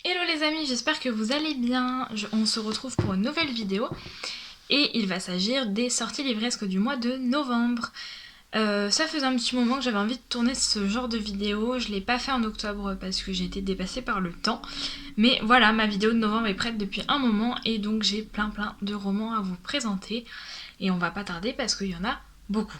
Hello les amis, j'espère que vous allez bien. On se retrouve pour une nouvelle vidéo et il va s'agir des sorties livresques du mois de novembre. Ça faisait un petit moment que j'avais envie de tourner ce genre de vidéo. Je l'ai pas fait en octobre parce que j'ai été dépassée par le temps. Mais voilà, ma vidéo de novembre est prête depuis un moment et donc j'ai plein de romans à vous présenter. Et on va pas tarder parce qu'il y en a beaucoup.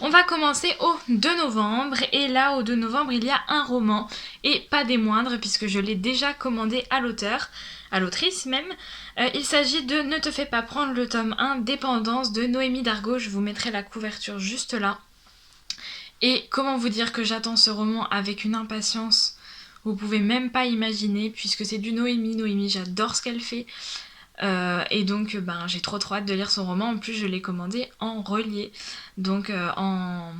On va commencer au 2 novembre et là au 2 novembre il y a un roman et pas des moindres puisque je l'ai déjà commandé à l'auteur, à l'autrice même. Il s'agit de Ne te fais pas prendre, le tome 1, Dépendance de Noémie Dargaud. Je vous mettrai la couverture juste là. Et comment vous dire que j'attends ce roman avec une impatience, vous pouvez même pas imaginer, puisque c'est du Noémie. Noémie, j'adore ce qu'elle fait. Et donc j'ai trop hâte de lire son roman. En plus je l'ai commandé en relié, donc en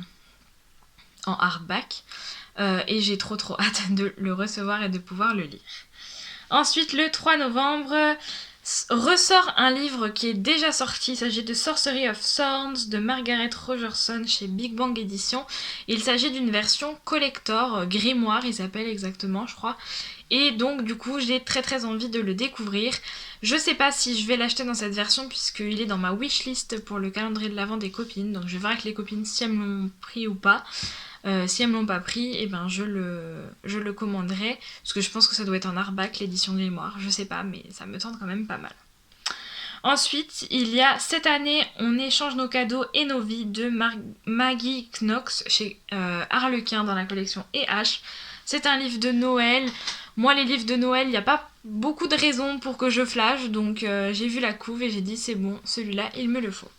hardback, et j'ai trop hâte de le recevoir et de pouvoir le lire. Ensuite le 3 novembre ressort un livre qui est déjà sorti. Il s'agit de Sorcery of Thorns de Margaret Rogerson chez Big Bang Édition. Il s'agit d'une version collector, grimoire il s'appelle exactement je crois. Et donc du coup j'ai très envie de le découvrir. Je sais pas si je vais l'acheter dans cette version puisqu'il est dans ma wishlist pour le calendrier de l'Avent des copines. Donc je vais voir avec les copines si elles l'ont pris ou pas. Si elles me l'ont pas pris, et ben je le commanderai. Parce que je pense que ça doit être en hardback l'édition grimoire. Je sais pas, mais ça me tente quand même pas mal. Ensuite, il y a Cette année, on échange nos cadeaux et nos vies de Maggie Knox chez Harlequin dans la collection EH. C'est un livre de Noël. Moi, les livres de Noël, il n'y a pas beaucoup de raisons pour que je flash. Donc, j'ai vu la couve et j'ai dit c'est bon, celui-là, il me le faut.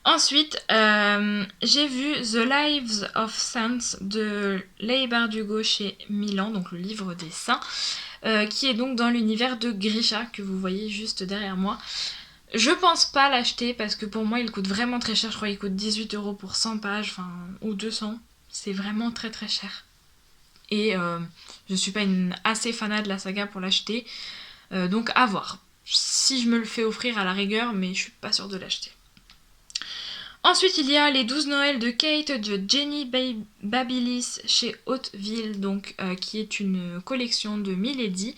Ensuite, j'ai vu The Lives of Saints de Leigh Bardugo chez Milan, donc le livre des saints, qui est donc dans l'univers de Grisha, que vous voyez juste derrière moi. Je pense pas l'acheter parce que pour moi il coûte vraiment très cher. Je crois qu'il coûte 18€ pour 100 pages, enfin, ou 200. C'est vraiment très cher. Et je suis pas une assez fanade de la saga pour l'acheter. Donc à voir. Si je me le fais offrir à la rigueur, mais je suis pas sûre de l'acheter. Ensuite, il y a Les 12 Noëls de Kate de Jenny Babilis chez Hauteville, donc, qui est une collection de Milady.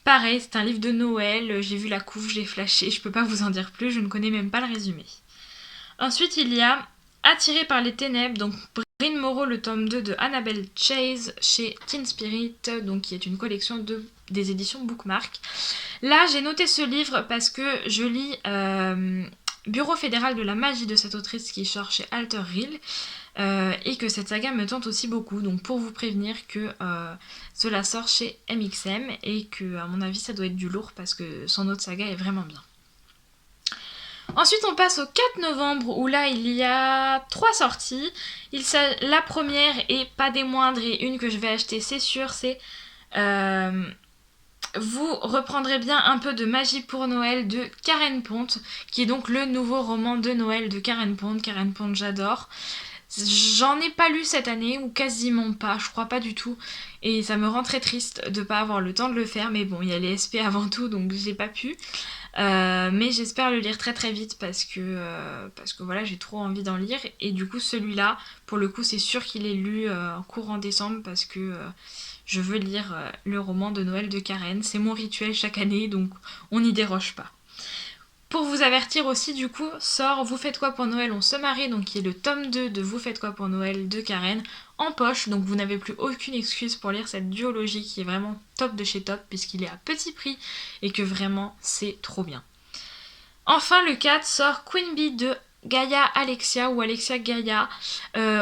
Pareil, c'est un livre de Noël, j'ai vu la couve, j'ai flashé, je peux pas vous en dire plus, je ne connais même pas le résumé. Ensuite, il y a Attiré par les ténèbres, donc Bryn Morrow, le tome 2 de Annabelle Chase chez Teen Spirit, donc qui est une collection des éditions Bookmark. Là, j'ai noté ce livre parce que je lis Bureau fédéral de la magie de cette autrice qui sort chez Alter Hill, et que cette saga me tente aussi beaucoup, donc pour vous prévenir que cela sort chez MXM et que à mon avis ça doit être du lourd parce que son autre saga est vraiment bien. Ensuite on passe au 4 novembre où là il y a 3 sorties. La première et pas des moindres et une que je vais acheter c'est sûr, c'est vous reprendrez bien un peu de magie pour Noël de Karen Pont, qui est donc le nouveau roman de Noël de Karen Pont. Karen Pont, j'adore. J'en ai pas lu cette année, ou quasiment pas, je crois pas du tout. Et ça me rend très triste de pas avoir le temps de le faire, mais bon, il y a les SP avant tout, donc j'ai pas pu. Mais j'espère le lire très vite parce que voilà, j'ai trop envie d'en lire. Et du coup, celui-là, pour le coup, c'est sûr qu'il est lu courant décembre parce que je veux lire le roman de Noël de Karen. C'est mon rituel chaque année, donc on n'y déroge pas. Pour vous avertir aussi, du coup, sort Vous faites quoi pour Noël, on se marie, donc qui est le tome 2 de Vous faites quoi pour Noël de Karen, en poche, donc vous n'avez plus aucune excuse pour lire cette duologie qui est vraiment top de chez top, puisqu'il est à petit prix, et que vraiment, c'est trop bien. Enfin, le 4 sort Queen Bee de Gaia Alexia ou Alexia Gaia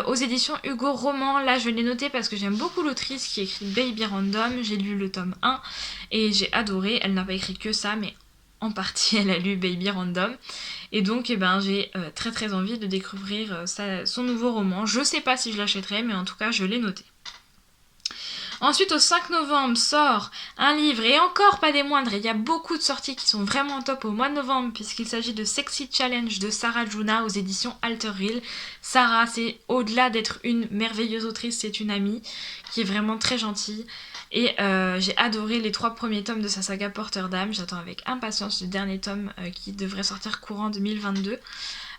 aux éditions Hugo Roman. Là je l'ai noté parce que j'aime beaucoup l'autrice qui écrit Baby Random. J'ai lu le tome 1 et j'ai adoré. Elle n'a pas écrit que ça, mais en partie elle a lu Baby Random. Et donc j'ai très envie de découvrir son nouveau roman. Je sais pas si je l'achèterai, mais en tout cas je l'ai noté. Ensuite, au 5 novembre, sort un livre, et encore pas des moindres, il y a beaucoup de sorties qui sont vraiment top au mois de novembre, puisqu'il s'agit de Sexy Challenge de Sarah Juna aux éditions Alter Hill. Sarah, c'est au-delà d'être une merveilleuse autrice, c'est une amie qui est vraiment très gentille. Et j'ai adoré les 3 premiers tomes de sa saga Porteur d'âme. J'attends avec impatience le dernier tome qui devrait sortir courant 2022.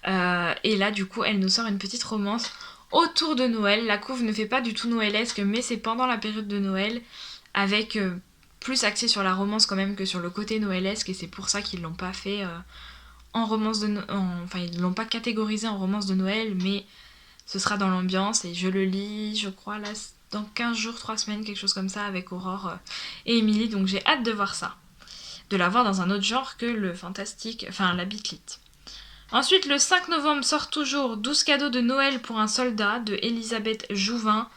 Et là, du coup, elle nous sort une petite romance autour de Noël. La couve ne fait pas du tout noëlesque, mais c'est pendant la période de Noël, avec plus axé sur la romance quand même que sur le côté noëlesque, et c'est pour ça qu'ils l'ont pas fait en romance de enfin ils l'ont pas catégorisé en romance de Noël, mais ce sera dans l'ambiance, et je le lis, je crois, là, dans 15 jours, 3 semaines, quelque chose comme ça, avec Aurore et Émilie, donc j'ai hâte de voir ça. De la voir dans un autre genre que le fantastique, enfin la bitlit. Ensuite, le 5 novembre sort toujours 12 cadeaux de Noël pour un soldat de Elisabeth Jouvin.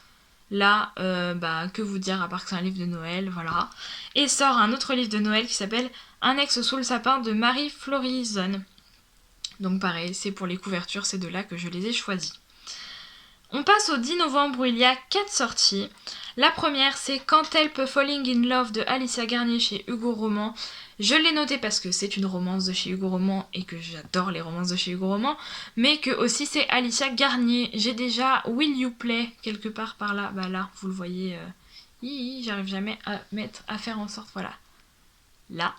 Là, que vous dire à part que c'est un livre de Noël, voilà. Et sort un autre livre de Noël qui s'appelle Un ex sous le sapin de Marie Florison. Donc pareil, c'est pour les couvertures, c'est de là que je les ai choisis. On passe au 10 novembre où il y a 4 sorties. La première, c'est Quand elle peut Falling in Love de Alicia Garnier chez Hugo Roman. Je l'ai noté parce que c'est une romance de chez Hugo Roman et que j'adore les romances de chez Hugo Roman, mais que aussi c'est Alicia Garnier. J'ai déjà Will You Play quelque part par là. Bah là, vous le voyez, j'arrive jamais à faire en sorte, voilà. Là,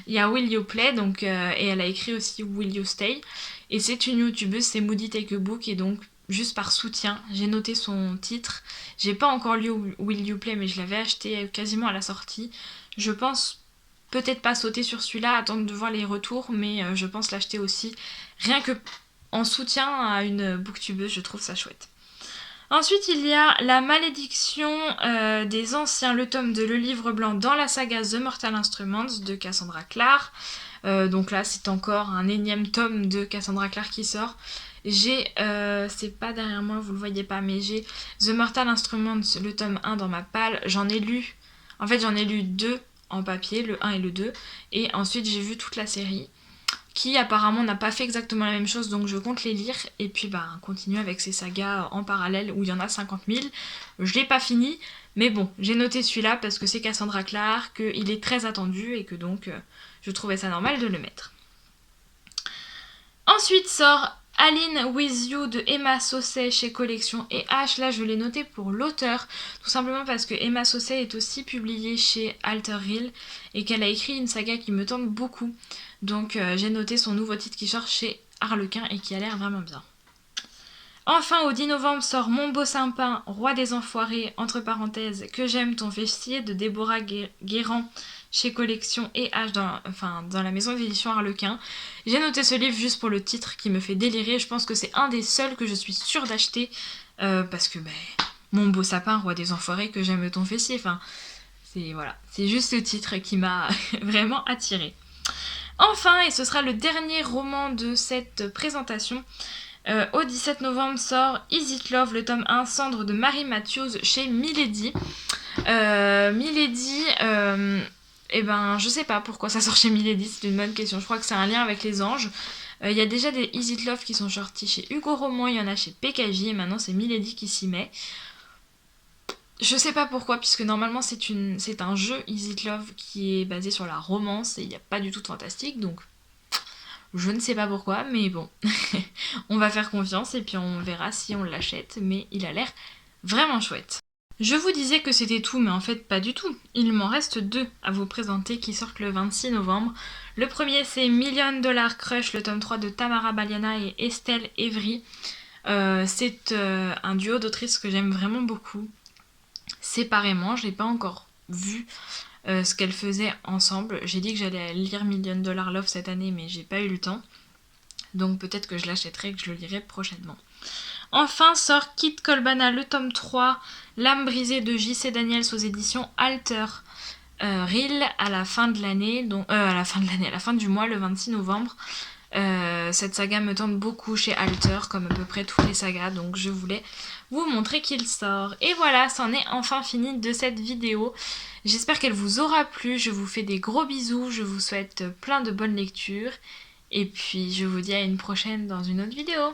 il y a Will You Play, donc, et elle a écrit aussi Will You Stay. Et c'est une youtubeuse, c'est Moody Take a Book, et donc juste par soutien, j'ai noté son titre. J'ai pas encore lu Will You Play, mais je l'avais acheté quasiment à la sortie. Je pense peut-être pas sauter sur celui-là, attendre de voir les retours, mais je pense l'acheter aussi. Rien que en soutien à une booktubeuse, je trouve ça chouette. Ensuite, il y a La malédiction des anciens, le tome 2, le livre blanc dans la saga The Mortal Instruments de Cassandra Clare. Donc là, c'est encore un énième tome de Cassandra Clare qui sort. J'ai, c'est pas derrière moi, vous le voyez pas, mais j'ai The Mortal Instruments, le tome 1 dans ma palle. J'en ai lu 2 en papier, le 1 et le 2. Et ensuite, j'ai vu toute la série, qui apparemment n'a pas fait exactement la même chose, donc je compte les lire. Et puis, continuer avec ces sagas en parallèle, où il y en a 50 000. Je l'ai pas fini, mais bon, j'ai noté celui-là parce que c'est Cassandra Clare, qu'il est très attendu, et que donc, je trouvais ça normal de le mettre. Ensuite sort Aline With You de Emma Sausset chez Collection et H. Là, je l'ai noté pour l'auteur, tout simplement parce que Emma Sausset est aussi publiée chez Alter Hill et qu'elle a écrit une saga qui me tente beaucoup. Donc, j'ai noté son nouveau titre qui sort chez Harlequin et qui a l'air vraiment bien. Enfin, au 10 novembre sort Mon beau Saint-Pin, Roi des Enfoirés, entre parenthèses, Que j'aime ton fessier de Déborah Guérand chez Collection et H dans la maison d'édition Harlequin. J'ai noté ce livre juste pour le titre qui me fait délirer. Je pense que c'est un des seuls que je suis sûre d'acheter parce que Mon beau sapin, Roi des Enfoirés, Que j'aime ton fessier. Enfin, c'est juste ce titre qui m'a vraiment attirée. Enfin, et ce sera le dernier roman de cette présentation, au 17 novembre sort Is It Love, le tome 1, Cendre de Marie Matthews chez Milady. Milady, je sais pas pourquoi ça sort chez Milady, c'est une bonne question. Je crois que c'est un lien avec les anges. Il y a déjà des Is It Love qui sont sortis chez Hugo Roman, il y en a chez PKJ, et maintenant c'est Milady qui s'y met. Je sais pas pourquoi, puisque normalement c'est un jeu Is It Love qui est basé sur la romance et il n'y a pas du tout de fantastique, donc je ne sais pas pourquoi, mais bon, on va faire confiance et puis on verra si on l'achète, mais il a l'air vraiment chouette. Je vous disais que c'était tout, mais en fait pas du tout. Il m'en reste 2 à vous présenter qui sortent le 26 novembre. Le premier c'est Million Dollar Crush, le tome 3 de Tamara Baliana et Estelle Evry. C'est un duo d'autrices que j'aime vraiment beaucoup. Séparément, je n'ai pas encore vu ce qu'elles faisaient ensemble. J'ai dit que j'allais lire Million Dollar Love cette année, mais j'ai pas eu le temps. Donc peut-être que je l'achèterai et que je le lirai prochainement. Enfin sort Kit Colbana, le tome 3, L'âme brisée de J.C. Daniels aux éditions Alter Hill à la fin de l'année, à la fin du mois, le 26 novembre. Cette saga me tente beaucoup chez Alter, comme à peu près toutes les sagas, donc je voulais vous montrer qu'il sort. Et voilà, c'en est enfin fini de cette vidéo. J'espère qu'elle vous aura plu, je vous fais des gros bisous, je vous souhaite plein de bonnes lectures, et puis je vous dis à une prochaine dans une autre vidéo.